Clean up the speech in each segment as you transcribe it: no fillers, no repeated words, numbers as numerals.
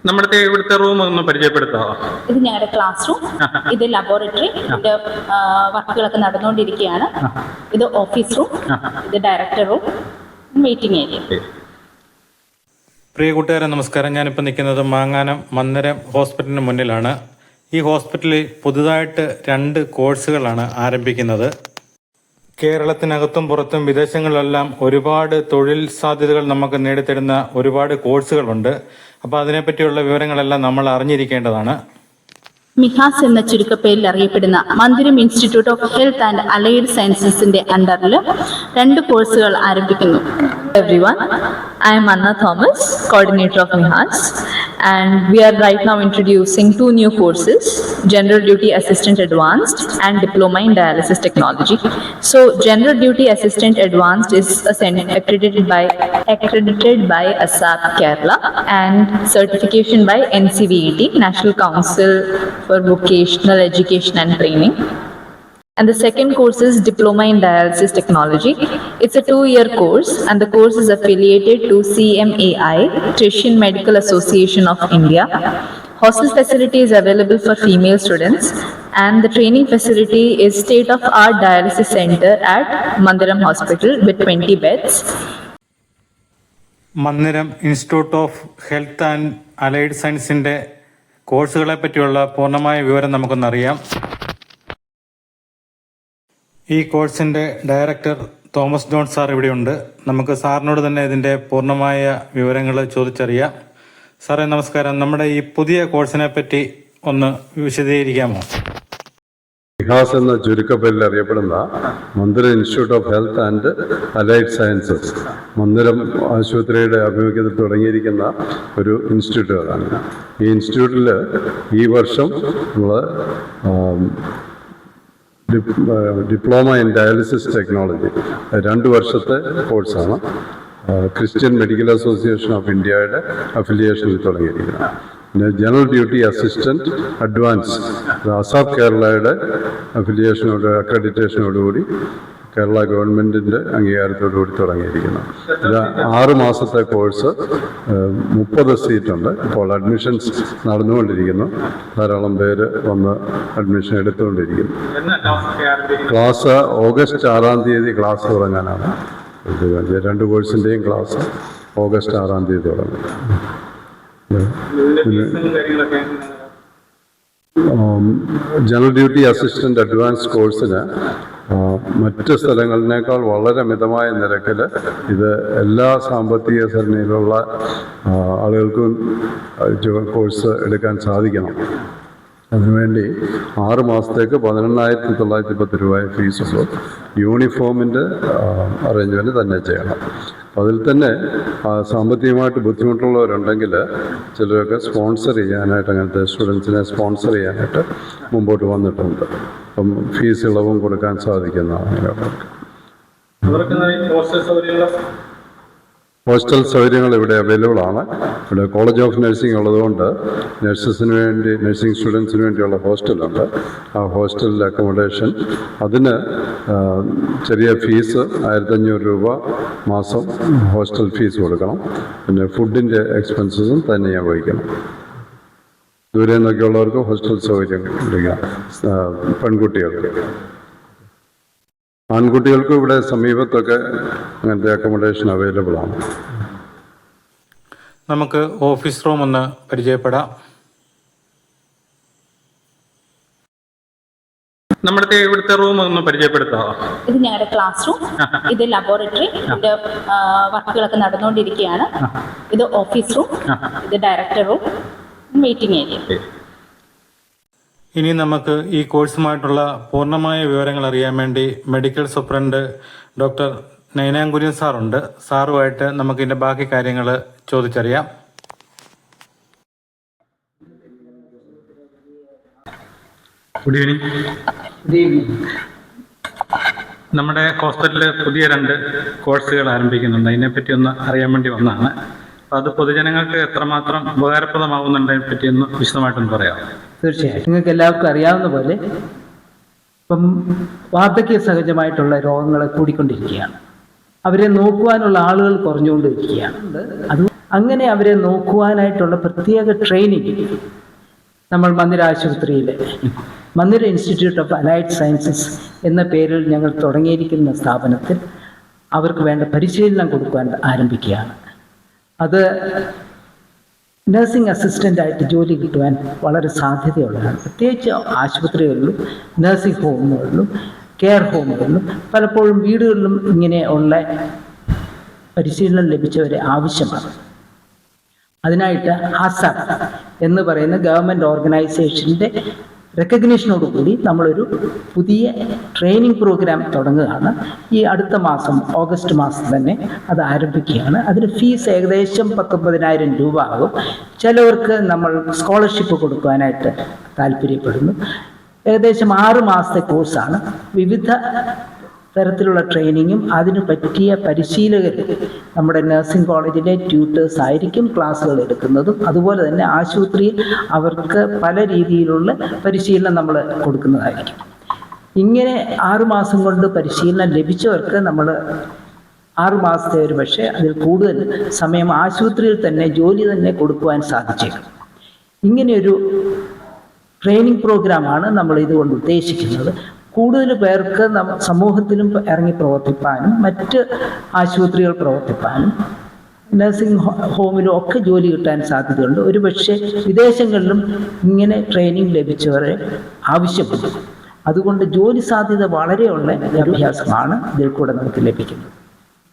നമ്മുടെ ഇവിടുത്തെ റൂം ഒന്ന് പരിചയപ്പെടുത്താമോ? ഇത് ഞങ്ങളുടെ ക്ലാസ് റൂം, ഇത് ലബോറട്ടറി, ഇതിന്റെ വർക്കുകളൊക്കെ നടന്നുകൊണ്ടിരിക്കുകയാണ്. ഇത് ഓഫീസ് റൂം, ഇത് ഡയറക്ടർ റൂം, വെയിറ്റിംഗ് ഏരിയ. പ്രിയ കൂട്ടുകാരെ നമസ്കാരം. ഞാനിപ്പോൾ നിൽക്കുന്നത് മാങ്ങാനം മന്ദിരം ഹോസ്പിറ്റലിന് മുന്നിലാണ്. ഈ ഹോസ്പിറ്റലിൽ പുതുതായിട്ട് 2 കോഴ്സുകളാണ് ആരംഭിക്കുന്നത്. കേരളത്തിനകത്തും പുറത്തും വിദേശങ്ങളിലെല്ലാം ഒരുപാട് തൊഴിൽ സാധ്യതകൾ നമുക്ക് നേടിത്തരുന്ന ഒരുപാട് കോഴ്സുകളുണ്ട്. അപ്പോൾ അതിനെപ്പറ്റിയുള്ള വിവരങ്ങളെല്ലാം നമ്മൾ അറിഞ്ഞിരിക്കേണ്ടതാണ്. മിഹാസ് എന്ന ചുരുക്കപ്പേരിൽ അറിയപ്പെടുന്ന Mandiram institute of health and allied സയൻസസിന്റെ അണ്ടറിൽ 2 കോഴ്സുകൾ ആരംഭിക്കുന്നു. Everyone, I am Anna Thomas, coordinator of MIHAS, and we are right now introducing 2 new courses, General Duty Assistant Advanced and Diploma in Dialysis Technology. So General Duty Assistant Advanced is accredited by ASAP Kerala and certification by NCVET, National Council for Vocational Education and Training. And the second course is Diploma in Dialysis Technology. It's a 2-year course, and the course is affiliated to CMAI, Christian Medical Association of India. Hostel facility is available for female students, and the training facility is state-of-art dialysis center at Mandiram Hospital with 20 beds. Mandiram institute of health and allied സയൻസിൻ്റെ കോഴ്സുകളെ പറ്റിയുള്ള പൂർണ്ണമായ വിവരം നമുക്കൊന്നറിയാം. ഈ കോഴ്സിൻ്റെ director Thomas John sir ഇവിടെയുണ്ട്. നമുക്ക് സാറിനോട് തന്നെ ഇതിൻ്റെ പൂർണ്ണമായ വിവരങ്ങൾ ചോദിച്ചറിയാം. സാറേ നമസ്കാരം. നമ്മുടെ ഈ പുതിയ കോഴ്സിനെ പറ്റി ഒന്ന് വിശദീകരിക്കാമോ? മിഹാസ് എന്ന ചുരുക്കപ്പേരിൽ അറിയപ്പെടുന്ന Mandiram institute of health and allied sciences മന്ദിരം ആശുപത്രിയുടെ ആഭിമുഖ്യത്തിൽ തുടങ്ങിയിരിക്കുന്ന ഒരു ഇൻസ്റ്റിറ്റ്യൂട്ടാണ്. ഈ ഇൻസ്റ്റിറ്റ്യൂട്ടിൽ ഈ വർഷം നമ്മൾ ഡിപ്ലോമ ഇൻ ഡയാലിസിസ് ടെക്നോളജി 2 വർഷത്തെ കോഴ്സാണ്. ക്രിസ്ത്യൻ മെഡിക്കൽ അസോസിയേഷൻ ഓഫ് ഇന്ത്യയുടെ അഫിലിയേഷനിൽ തുടങ്ങിയിരിക്കുന്നത്. പിന്നെ general duty assistant advance ASAP കേരളയുടെ അഫിലിയേഷനോട് അക്രഡിറ്റേഷനോടുകൂടി കേരള ഗവൺമെൻറ്റിൻ്റെ അംഗീകാരത്തോടുകൂടി തുടങ്ങിയിരിക്കുന്നു. ഇത് 6 മാസത്തെ കോഴ്സ്, 30 സീറ്റുണ്ട്. ഇപ്പോൾ അഡ്മിഷൻസ് നടന്നുകൊണ്ടിരിക്കുന്നു. ധാരാളം പേര് വന്ന് അഡ്മിഷൻ എടുത്തുകൊണ്ടിരിക്കുന്നു. ക്ലാസ് ഓഗസ്റ്റ് 6-ാം തീയതി ക്ലാസ് തുടങ്ങാനാണ്. 2 കോഴ്സിൻ്റെയും ക്ലാസ് ഓഗസ്റ്റ് 6-ാം തീയതി തുടങ്ങും. ജനറൽ ഡ്യൂട്ടി അസിസ്റ്റന്റ് അഡ്വാൻസ് കോഴ്സിന് മറ്റ് സ്ഥലങ്ങളിനേക്കാൾ വളരെ മിതമായ നിരക്കിൽ ഇത് എല്ലാ സാമ്പത്തിക സേനയിലുള്ള ആളുകൾക്കും കോഴ്സ് എടുക്കാൻ സാധിക്കണം. അതിനുവേണ്ടി 6 മാസത്തേക്ക് 11,910 രൂപ ഫീസുള്ളൂ. യൂണിഫോമിൻ്റെ അറേഞ്ച്മെൻറ്റ് തന്നെ ചെയ്യണം. അതിൽ തന്നെ സാമ്പത്തികമായിട്ട് ബുദ്ധിമുട്ടുള്ളവരുണ്ടെങ്കിൽ ചിലരൊക്കെ സ്പോൺസർ ചെയ്യാനായിട്ട്, അങ്ങനത്തെ സ്റ്റുഡൻസിനെ സ്പോൺസർ ചെയ്യാനായിട്ട് മുമ്പോട്ട് വന്നിട്ടുണ്ട്. അപ്പം ഫീസ് ഇളവും കൊടുക്കാൻ സാധിക്കുന്നതാണ്. ഹോസ്റ്റൽ സൗകര്യങ്ങൾ ഇവിടെ അവൈലബിൾ ആണ്. ഇവിടെ കോളേജ് ഓഫ് നഴ്സിംഗ് ഉള്ളതുകൊണ്ട് നഴ്സസിന് വേണ്ടി, നഴ്സിംഗ് സ്റ്റുഡൻസിന് വേണ്ടിയുള്ള ഹോസ്റ്റലുണ്ട്. ആ ഹോസ്റ്റലിലെ അക്കോമഡേഷൻ, അതിന് ചെറിയ ഫീസ് 1,500 രൂപ മാസം ഹോസ്റ്റൽ ഫീസ് കൊടുക്കണം. പിന്നെ ഫുഡിൻ്റെ എക്സ്പെൻസസും തന്നെയാണ് വഹിക്കണം. ദൂരെ നിന്നൊക്കെയുള്ളവർക്ക് ഹോസ്റ്റൽ സൗകര്യം ലഭിക്കാം. പെൺകുട്ടികൾക്ക്, ആൺകുട്ടികൾക്കും ഇവിടെ സമീപത്തൊക്കെ അങ്ങനത്തെ അക്കോമഡേഷൻ അവൈലബിൾ ആണ്. നമുക്ക് ഓഫീസ് റൂം ഒന്ന് പരിചയപ്പെടാം. നമ്മുടെ ഇവിടുത്തെ റൂം ഒന്ന് പരിചയപ്പെടുത്താമോ? ഇത് ഞങ്ങളുടെ ക്ലാസ് റൂം, ഇത് ലബോറട്ടറി, ഇതിന്റെ വർക്കുകളൊക്കെ നടന്നുകൊണ്ടിരിക്കുകയാണ്. ഇത് ഓഫീസ് റൂം, ഇത് ഡയറക്ടർ റൂം, വെയിറ്റിംഗ് ഏരിയ. ഇനി നമുക്ക് ഈ കോഴ്സുമായിട്ടുള്ള പൂർണ്ണമായ വിവരങ്ങൾ അറിയാൻ വേണ്ടി മെഡിക്കൽ സൂപ്രണ്ട് ഡോക്ടർ നൈനാങ്കുര്യൻ സാറുണ്ട്. സാറുമായിട്ട് നമുക്ക് ഇതിൻ്റെ ബാക്കി കാര്യങ്ങൾ ചോദിച്ചറിയാം. Good evening. നമ്മുടെ ഹോസ്പിറ്റലിൽ പുതിയ 2 കോഴ്സുകൾ ആരംഭിക്കുന്നുണ്ട്. അതിനെപ്പറ്റി ഒന്ന് അറിയാൻ വേണ്ടി വന്നതാണ്. അപ്പോൾ അത് പൊതുജനങ്ങൾക്ക് എത്രമാത്രം ഉപകാരപ്രദമാകുന്നുണ്ടതിനെ പറ്റി ഒന്ന് വിശദമായിട്ടൊന്ന് പറയാം. തീർച്ചയായിട്ടും നിങ്ങൾക്ക് എല്ലാവർക്കും അറിയാവുന്ന പോലെ ഇപ്പം വാർദ്ധക്യ സഹജമായിട്ടുള്ള രോഗങ്ങൾ കൂടിക്കൊണ്ടിരിക്കുകയാണ്. അവരെ നോക്കുവാനുള്ള ആളുകൾ കുറഞ്ഞുകൊണ്ടിരിക്കുകയാണ്. അത് അങ്ങനെ അവരെ നോക്കുവാനായിട്ടുള്ള പ്രത്യേക ട്രെയിനിങ് നമ്മൾ മന്ദിര ആശുപത്രിയിൽ മന്ദിര ഇൻസ്റ്റിറ്റ്യൂട്ട് ഓഫ് അലൈഡ് സയൻസസ് എന്ന പേരിൽ ഞങ്ങൾ തുടങ്ങിയിരിക്കുന്ന സ്ഥാപനത്തിൽ അവർക്ക് വേണ്ട പരിശീലനം കൊടുക്കുവാൻ ആരംഭിക്കുകയാണ്. അത് നഴ്സിംഗ് അസിസ്റ്റൻ്റായിട്ട് ജോലി കിട്ടുവാൻ വളരെ സാധ്യതയുള്ളതാണ്. പ്രത്യേകിച്ച് ആശുപത്രികളിലും നഴ്സിംഗ് ഹോമുകളിലും കെയർ ഹോമുകളിലും പലപ്പോഴും വീടുകളിലും ഇങ്ങനെ ഉള്ള പരിശീലനം ലഭിച്ചവരെ ആവശ്യമാണ്. അതിനായിട്ട് ആസാപ് എന്ന് പറയുന്ന ഗവൺമെൻറ് ഓർഗനൈസേഷൻ്റെ റെക്കഗ്നീഷനോടുകൂടി നമ്മളൊരു പുതിയ ട്രെയിനിങ് പ്രോഗ്രാം തുടങ്ങുകയാണ്. ഈ അടുത്ത മാസം ഓഗസ്റ്റ് മാസം തന്നെ അത് ആരംഭിക്കുകയാണ്. അതിന് ഫീസ് ഏകദേശം 19,000 രൂപ ആകും. ചിലവർക്ക് നമ്മൾ സ്കോളർഷിപ്പ് കൊടുക്കുവാനായിട്ട് താല്പര്യപ്പെടുന്നു. ഏകദേശം 6 മാസത്തെ കോഴ്സാണ്. വിവിധ തരത്തിലുള്ള ട്രെയിനിങ്ങും അതിന് പറ്റിയ പരിശീലകർ നമ്മുടെ നഴ്സിംഗ് കോളേജിലെ ട്യൂട്ടേഴ്സ് ആയിരിക്കും ക്ലാസ്സുകൾ എടുക്കുന്നതും. അതുപോലെ തന്നെ ആശുപത്രിയിൽ അവർക്ക് പല രീതിയിലുള്ള പരിശീലനം നമ്മൾ കൊടുക്കുന്നതായിരിക്കും. ഇങ്ങനെ 6 മാസം കൊണ്ട് പരിശീലനം ലഭിച്ചവർക്ക് നമ്മൾ 6 മാസത്തെ ഒരു പക്ഷേ അതിൽ കൂടുതൽ സമയം ആശുപത്രിയിൽ തന്നെ ജോലി തന്നെ കൊടുക്കുവാൻ സാധിച്ചേക്കും. ഇങ്ങനെയൊരു ട്രെയിനിങ് പ്രോഗ്രാമാണ് നമ്മൾ ഇതുകൊണ്ട് ഉദ്ദേശിക്കുന്നത്. കൂടുതൽ പേർക്ക് സമൂഹത്തിലും ഇറങ്ങി പ്രവർത്തിപ്പാനും മറ്റ് ആശുപത്രികൾ പ്രവർത്തിപ്പാനും നഴ്സിംഗ് ഹോമിലും ഒക്കെ ജോലി കിട്ടാൻ സാധ്യതയുണ്ട്. ഒരുപക്ഷെ വിദേശങ്ങളിലും ഇങ്ങനെ ട്രെയിനിങ് ലഭിച്ചവരെ ആവശ്യമുണ്ട്. അതുകൊണ്ട് ജോലി സാധ്യത വളരെയുള്ള വിദ്യാഭ്യാസമാണ് ഇതിൽ കൂടെ നമുക്ക് ലഭിക്കുന്നത്.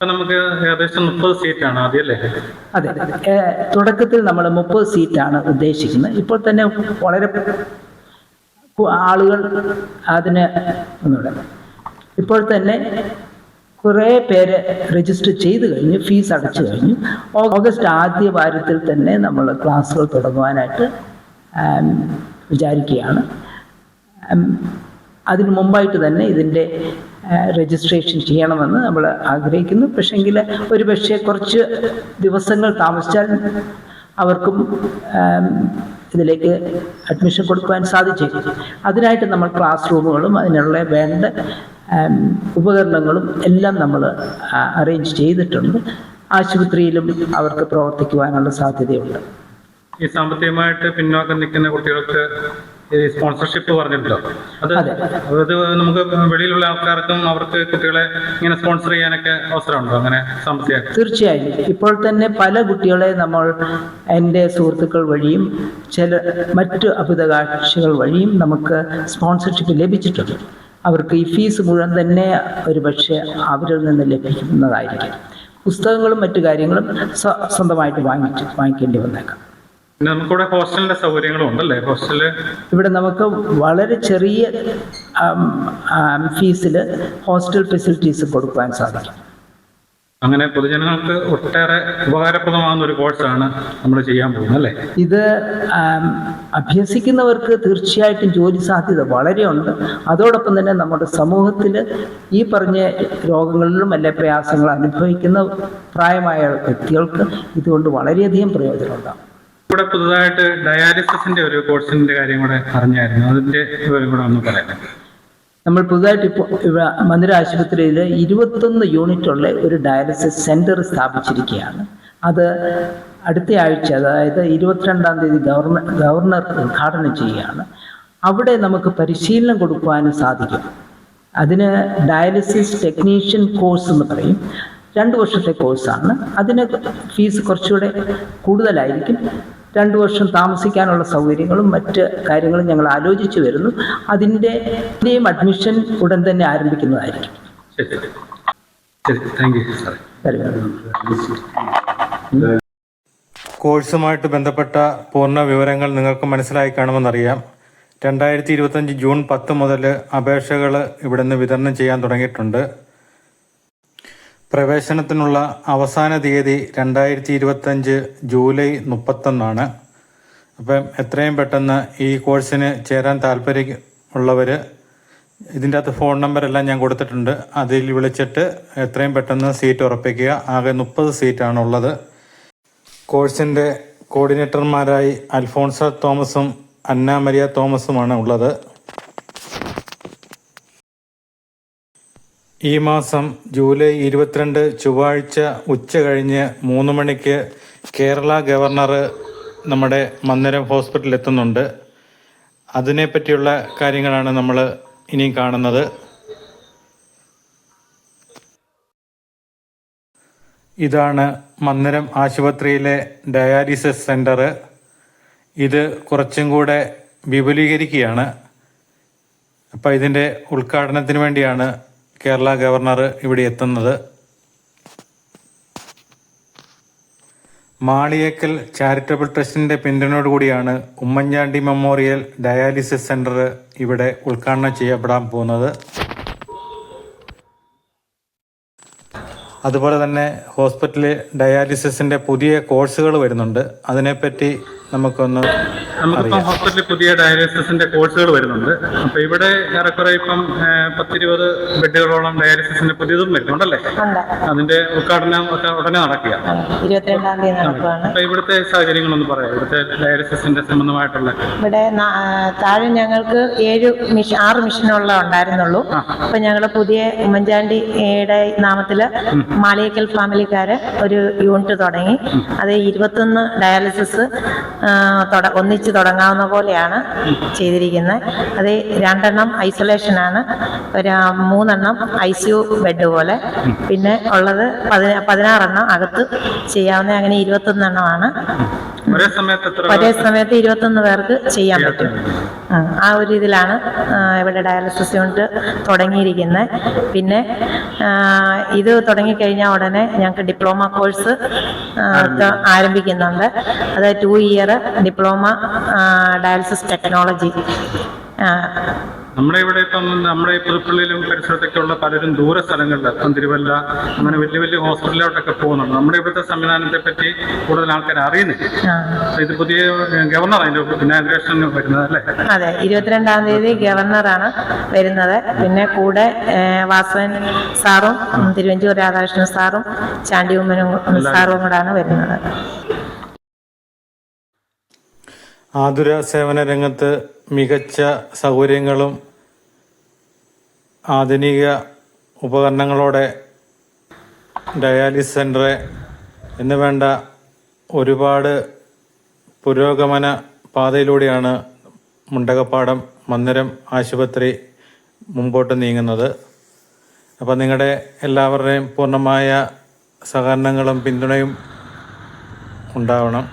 നമുക്ക് ഏകദേശം 30 സീറ്റാണ് ആദ്യമല്ലേ? അതെ, തുടക്കത്തിൽ നമ്മൾ 30 സീറ്റാണ് ഉദ്ദേശിക്കുന്നത്. ഇപ്പോൾ തന്നെ വളരെ ആളുകൾ അതിന് ഇപ്പോൾ തന്നെ കുറേ പേര് രജിസ്റ്റർ ചെയ്ത് കഴിഞ്ഞു, ഫീസ് അടച്ചു കഴിഞ്ഞു. ഓഗസ്റ്റ് ആദ്യ വാരത്തിൽ തന്നെ നമ്മൾ ക്ലാസ്സുകൾ തുടങ്ങുവാനായിട്ട് വിചാരിക്കുകയാണ്. അതിന് മുമ്പായിട്ട് തന്നെ ഇതിൻ്റെ രജിസ്ട്രേഷൻ ചെയ്യണമെന്ന് നമ്മൾ ആഗ്രഹിക്കുന്നു. പക്ഷേങ്കിൽ ഒരു പക്ഷേ കുറച്ച് ദിവസങ്ങൾ താമസിച്ചാൽ അവർക്കും ഇതിലേക്ക് അഡ്മിഷൻ കൊടുക്കുവാൻ സാധിച്ചേക്കും. അതിനായിട്ട് നമ്മൾ ക്ലാസ് റൂമുകളും അതിനുള്ള വേണ്ട ഉപകരണങ്ങളും എല്ലാം നമ്മൾ അറേഞ്ച് ചെയ്തിട്ടുണ്ട്. ആശുപത്രിയിലും അവർക്ക് പ്രവർത്തിക്കുവാനുള്ള സാധ്യതയുണ്ട്. ഈ സാമ്പത്തികമായിട്ട് പിന്നോക്കം നിൽക്കുന്ന കുട്ടികൾക്ക് ഈ സ്പോൺസർഷിപ്പ് പറഞ്ഞല്ലോ, അത് നമുക്ക് വെളിയിലുള്ള ആൾക്കാർക്കും അവർക്ക് കുട്ടികളെ ഇങ്ങനെ സ്പോൺസർ ചെയ്യാനൊക്കെ അവസരമുണ്ടോ അങ്ങനെ സാമ്പത്തിക? തീർച്ചയായും. ഇപ്പോൾ തന്നെ പല കുട്ടികളെ നമ്മൾ എൻ്റെ സുഹൃത്തുക്കൾ വഴിയും ചില മറ്റു അഭിതകാക്ഷികൾ വഴിയും നമുക്ക് സ്പോൺസർഷിപ്പ് ലഭിച്ചിട്ടുണ്ട്. അവർക്ക് ഈ ഫീസ് മുഴുവൻ തന്നെ ഒരു പക്ഷേ അവരിൽ നിന്ന് ലഭിക്കുന്നതായിരിക്കും. പുസ്തകങ്ങളും മറ്റു കാര്യങ്ങളും സ്വന്തമായിട്ട് വാങ്ങിക്കേണ്ടി വന്നേക്കാം. പിന്നെ നമുക്കിവിടെ ഹോസ്റ്റലിന്റെ സൗകര്യങ്ങളും ഉണ്ടല്ലേ? ഹോസ്റ്റല് ഇവിടെ നമുക്ക് വളരെ ചെറിയ ഫീസിൽ ഹോസ്റ്റൽ ഫെസിലിറ്റീസ് കൊടുക്കാൻ സാധിക്കും. അങ്ങനെ പൊതുജനങ്ങൾക്ക് ഒട്ടേറെ ഉപകാരപ്രദമാകുന്ന ഒരു കോഴ്സാണ് നമ്മൾ ചെയ്യാൻ പോകുന്നത് അല്ലേ? ഇത് അഭ്യസിക്കുന്നവർക്ക് തീർച്ചയായിട്ടും ജോലി സാധ്യത വളരെയുണ്ട്. അതോടൊപ്പം തന്നെ നമ്മുടെ സമൂഹത്തിൽ ഈ പറഞ്ഞ രോഗങ്ങളിലും അല്ലെ പ്രയാസങ്ങൾ അനുഭവിക്കുന്ന പ്രായമായ വ്യക്തികൾക്ക് ഇതുകൊണ്ട് വളരെയധികം പ്രയോജനമുണ്ടാകും. ഇവിടെ പുതുതായിട്ട് ഡയാലിസിസിന്റെ ഒരു കോഴ്സിന്റെ കാര്യം കൂടെ അറിഞ്ഞായിരുന്നു, അതിന്റെ വിവരം കൂടെ ഒന്ന് പറയാം. നമ്മൾ പുതുതായിട്ട് ഇപ്പോൾ മന്ദിര ആശുപത്രിയിൽ 21 യൂണിറ്റുള്ള ഒരു ഡയാലിസിസ് സെൻറ്റർ സ്ഥാപിച്ചിരിക്കുകയാണ്. അത് അടുത്ത ആഴ്ച, അതായത് 22-ാം തീയതി ഗവർണർ ഉദ്ഘാടനം ചെയ്യുകയാണ്. അവിടെ നമുക്ക് പരിശീലനം കൊടുക്കുവാനും സാധിക്കും. അതിന് ഡയാലിസിസ് ടെക്നീഷ്യൻ കോഴ്സ് എന്ന് പറയും. 2 വർഷത്തെ കോഴ്സാണ്. അതിന് ഫീസ് കുറച്ചുകൂടെ കൂടുതലായിരിക്കും. 2 വർഷം താമസിക്കാനുള്ള സൗകര്യങ്ങളും മറ്റ് കാര്യങ്ങളും ഞങ്ങൾ ആലോചിച്ച് വരുന്നു. അതിൻ്റെയും അഡ്മിഷൻ ഉടൻ തന്നെ ആരംഭിക്കുന്നതായിരിക്കും. കോഴ്സുമായിട്ട് ബന്ധപ്പെട്ട പൂർണ്ണ വിവരങ്ങൾ നിങ്ങൾക്ക് മനസ്സിലായി കാണുമെന്നറിയാം. 2025 ജൂൺ 10 മുതൽ അപേക്ഷകൾ ഇവിടുന്ന് വിതരണം ചെയ്യാൻ തുടങ്ങിയിട്ടുണ്ട്. പ്രവേശനത്തിനുള്ള അവസാന തീയതി 2025 ജൂലൈ 31. അപ്പം എത്രയും പെട്ടെന്ന് ഈ കോഴ്സിന് ചേരാൻ താല്പര്യമുള്ളവർ, ഇതിൻ്റെ അകത്ത് ഫോൺ നമ്പറെല്ലാം ഞാൻ കൊടുത്തിട്ടുണ്ട്, അതിൽ വിളിച്ചിട്ട് എത്രയും പെട്ടെന്ന് സീറ്റ് ഉറപ്പിക്കുക. ആകെ 30 സീറ്റാണുള്ളത്. കോഴ്സിൻ്റെ കോർഡിനേറ്റർമാരായി അൽഫോൺസ തോമസും അന്ന മരിയ തോമസുമാണ് ഉള്ളത്. ഈ മാസം ജൂലൈ 22 ചൊവ്വാഴ്ച ഉച്ച കഴിഞ്ഞ് 3 മണിക്ക് കേരള ഗവർണർ നമ്മുടെ മന്ദിരം ഹോസ്പിറ്റലിൽ എത്തുന്നുണ്ട്. അതിനെപ്പറ്റിയുള്ള കാര്യങ്ങളാണ് നമ്മൾ ഇനി കാണുന്നത്. ഇതാണ് മന്ദിരം ആശുപത്രിയിലെ ഡയാലിസിസ് സെൻറ്റർ. ഇത് കുറച്ചും കൂടെ വിപുലീകരിക്കുകയാണ്. അപ്പോൾ ഇതിൻ്റെ ഉദ്ഘാടനത്തിന് വേണ്ടിയാണ് കേരള ഗവർണർ ഇവിടെ എത്തുന്നത്. Maliyekkal charitable ട്രസ്റ്റിൻ്റെ പിന്തുണയോടുകൂടിയാണ് Oommen Chandy memorial dialysis centre ഇവിടെ ഉദ്ഘാടനം ചെയ്യപ്പെടാൻ പോകുന്നത്. അതുപോലെ തന്നെ ഹോസ്പിറ്റലിൽ ഡയാലിസിസിൻ്റെ പുതിയ കോഴ്സുകൾ വരുന്നുണ്ട്. അതിനെപ്പറ്റി നമുക്കിപ്പം ഹോസ്പിറ്റലിൽ പുതിയ ഡയാലിസിസിന്റെ കോഴ്സുകൾ വരുന്നുണ്ട്. അപ്പൊ ഇവിടെ ഏറെക്കുറെ ഇപ്പം 10-20 ബെഡുകളോളം ഡയാലിസിസിന്റെ പുതിയതും വരുന്നുണ്ടല്ലേ? അതിന്റെ ഉദ്ഘാടനം ഒക്കെ ഉടനെ നടക്കുക. 22-ാം തീയതി നടക്കുകയാണ്. അപ്പൊ ഇവിടുത്തെ സാഹചര്യങ്ങളൊന്ന് പറയാം, ഇവിടുത്തെ ഡയാലിസിസിന്റെ സംബന്ധമായിട്ടുള്ള. ഇവിടെ താഴെ ഞങ്ങൾക്ക് 6 മിഷനുള്ള ഉണ്ടായിരുന്നുള്ളൂ. അപ്പൊ ഞങ്ങൾ പുതിയ ഉമ്മൻചാണ്ടിയുടെ നാമത്തില് മാളിയേക്കൽ ഫാമിലിക്കാര് ഒരു യൂണിറ്റ് തുടങ്ങി. അത് 21 ഡയാലിസിസ് ഒന്നിച്ച് തുടങ്ങാവുന്ന പോലെയാണ് ചെയ്തിരിക്കുന്നത്. അത് 2 ഐസൊലേഷനാണ്, 3 ICU ബെഡ് പോലെ, പിന്നെ ഉള്ളത് 16 അകത്ത് ചെയ്യാവുന്ന. അങ്ങനെ 21 ഒരേ സമയത്ത് 21 പേർക്ക് ചെയ്യാൻ പറ്റും. ആ ഒരു ഇതിലാണ് ഇവിടെ ഡയാലിസിസ് യൂണിറ്റ് തുടങ്ങിയിരിക്കുന്നത്. പിന്നെ ഇത് തുടങ്ങിക്കഴിഞ്ഞാൽ ഉടനെ ഞങ്ങൾക്ക് ഡിപ്ലോമ കോഴ്സ് ആരംഭിക്കുന്നുണ്ട്. അത് 2 ഇയർ ഡിപ്ലോമ ഡയാലിസിസ് ടെക്നോളജി. നമ്മുടെ ഇവിടെ ഇപ്പം നമ്മുടെ ഈ പുതുപ്പള്ളിയിലും പരിസരത്തൊക്കെയുള്ള പലരും ദൂര സ്ഥലങ്ങളിൽ, ഇപ്പം തിരുവല്ല, അങ്ങനെ വലിയ വലിയ ഹോസ്പിറ്റലിലോട്ടൊക്കെ പോകുന്നുണ്ട്. നമ്മുടെ ഇവിടുത്തെ സംവിധാനത്തെ പറ്റി കൂടുതൽ ആൾക്കാർ അറിയുന്നില്ല. ഇത് പുതിയ ഗവർണർ അതിന്റെ ഇനാഗ്രേഷൻ വരുന്നത് അല്ലേ? അതെ, 22-ാം തീയതി ഗവർണറാണ് വരുന്നത്. പിന്നെ കൂടെ വാസവൻ സാറും തിരുവഞ്ചൂർ രാധാകൃഷ്ണൻ സാറും ചാണ്ടി ഉമ്മനും സാറും കൂടാണ് വരുന്നത്. ആതുര സേവന രംഗത്ത് മികച്ച സൗകര്യങ്ങളും ആധുനിക ഉപകരണങ്ങളോടെ ഡയാലിസിസ് സെൻ്റർ എന്ന് വേണ്ട ഒരുപാട് പുരോഗമന പാതയിലൂടെയാണ് മുണ്ടകപ്പാടം മന്ദിരം ആശുപത്രി മുമ്പോട്ട് നീങ്ങുന്നത്. അപ്പോൾ നിങ്ങളുടെ എല്ലാവരുടെയും പൂർണ്ണമായ സഹകരണങ്ങളും പിന്തുണയും ഉണ്ടാവണം.